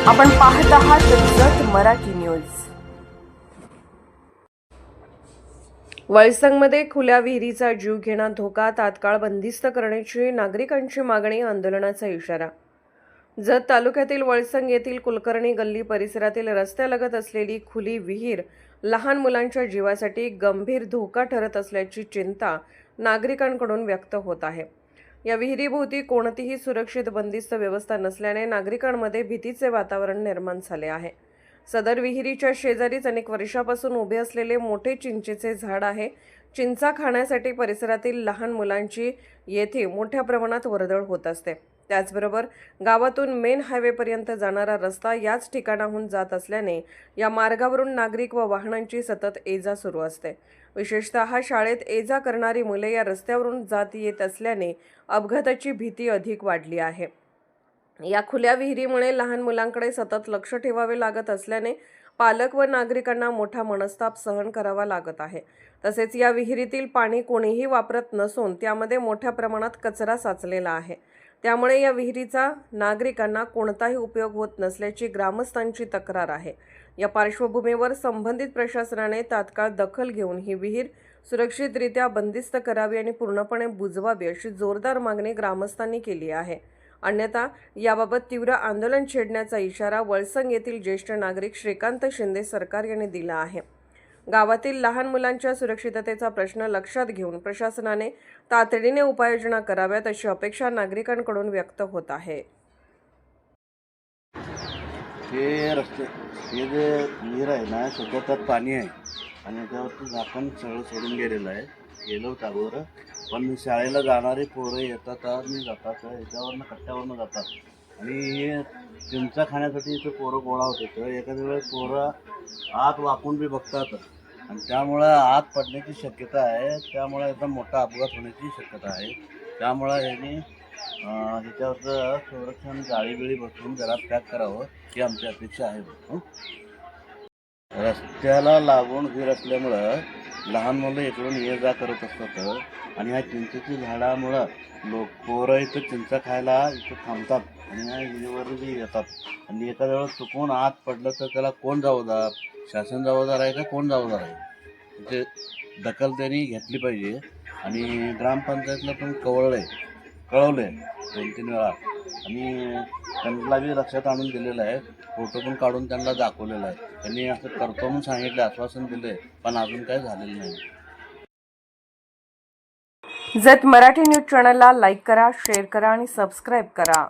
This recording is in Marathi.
आपण पाहत आहात जत मराठी न्यूज। वळसंगमध्ये खुल्या विहिरीचा जीव घेणा धोका तात्काळ बंदिस्त करण्याची नागरिकांची मागणी, आंदोलनाचा इशारा। जत तालुक्यातील वळसंग येथील कुलकर्णी गल्ली परिसरातील रस्त्यालगत असलेली खुली विहीर लहान मुलांच्या जीवासाठी गंभीर धोका ठरत असल्याची चिंता नागरिकांकडून व्यक्त होत आहे। या विहिरीभोवती कोणतीही सुरक्षित बंदिस्त व्यवस्था नसल्याने नागरिकांमध्ये भीतीचे वातावरण निर्माण झाले आहे। सदर विहिरीच्या शेजारीच अनेक वर्षापासून उभे असलेले मोठे चिंचेचे झाड आहे। चिंचा खाण्यासाठी परिसरातील लहान मुलांची येथे मोठ्या प्रमाणात वर्दळ होत असते। त्याचबरोबर गावातून मेन हायवेपर्यंत जाणारा रस्ता याच ठिकाणाहून जात असल्याने या मार्गावरून नागरिक व वाहनांची सतत ये-जा सुरू असते। विशेषतः शाळेत ये-जा करणारी मुले या रस्त्यावरून जात येत असल्याने अपघाताची भीती अधिक वाढली आहे। या खुल्या विहिरीमुळे लहान मुलांकडे सतत लक्ष ठेवावे लागत असल्याने पालक व नागरिकांना मोठा मनस्ताप सहन करावा लागत आहे। तसेच या विहिरीतील पाणी कोणीही वापरत नसून त्यामध्ये मोठ्या प्रमाणात कचरा साचलेला आहे। त्यामुळे या विहिरीचा नागरिकांना कोणताही उपयोग होत नसल्याची ग्रामस्थांची तक्रार आहे। या पार्श्वभूमीवर संबंधित प्रशासनाने तात्काळ दखल घेऊन ही विहीर सुरक्षितरित्या बंदिस्त करावी आणि पूर्णपणे बुजवावी अशी जोरदार मागणी ग्रामस्थांनी केली आहे। अन्यथा याबाबत तीव्र आंदोलन छेडण्याचा इशारा वळसंग येथील ज्येष्ठ नागरिक श्रीकांत शिंदे सरकार यांनी दिला आहे। गावातील लहान मुलांच्या सुरक्षिततेचा प्रश्न लक्षात घेऊन प्रशासनाने तातडीने उपाययोजना कराव्यात अशी अपेक्षा नागरिकांकडून व्यक्त होत आहे। हे रस्ते हे जे विहीर आहे ना, सध्या त्यात पाणी आहे आणि त्यावरती झाकण सगळं सोडून गेलेलं आहे। गेलं होतं अगोदर, पण शाळेला जाणारे पोरं येतात आणि जातात, ह्याच्यावरनं कट्ट्यावरनं जातात आणि हे चिंचा खाण्यासाठी इथं पोरं गोळा होते। तर एखाद्या वेळेस पोरं आत वाकून बी बघतात आणि त्यामुळं आत पडण्याची शक्यता आहे। त्यामुळं एकदम मोठा अपघात होण्याची शक्यता आहे। त्यामुळं ह्यांनी ह्याच्यावरचं संरक्षण जाळी बसवून जरा पॅक करावं ही आमची अपेक्षा आहे। रस्त्याला लागून विहीर असल्यामुळं लहान मुलं इकडून ये जा करत असतात आणि ह्या चिंचेच्या झाडामुळं पोरं इथं चिंचा खायला इथं थांबतात आणि ह्या विहिरीवर बी येतात आणि एखाद्या वेळेस चुकून आत पडलं तर त्याला कोण जबाबदार? शासन जबाबदार आहे का कोण जबाबदार आहे? ते दखल त्यांनी घेतली पाहिजे आणि ग्रामपंचायतला पण कळवलं आहे 2-3 वेळा आणि त्यांना बी लक्षात आणून दिलेलं आहे। फोटो पण काढून त्यांना दाखवलेला आहे। त्यांनी असं करतो म्हणून सांगितलं, आश्वासन दिले, पण अजून काही झालेलं नाही। जत मराठी न्यूज चॅनलला लाईक करा, शेअर करा आणि सबस्क्राईब करा।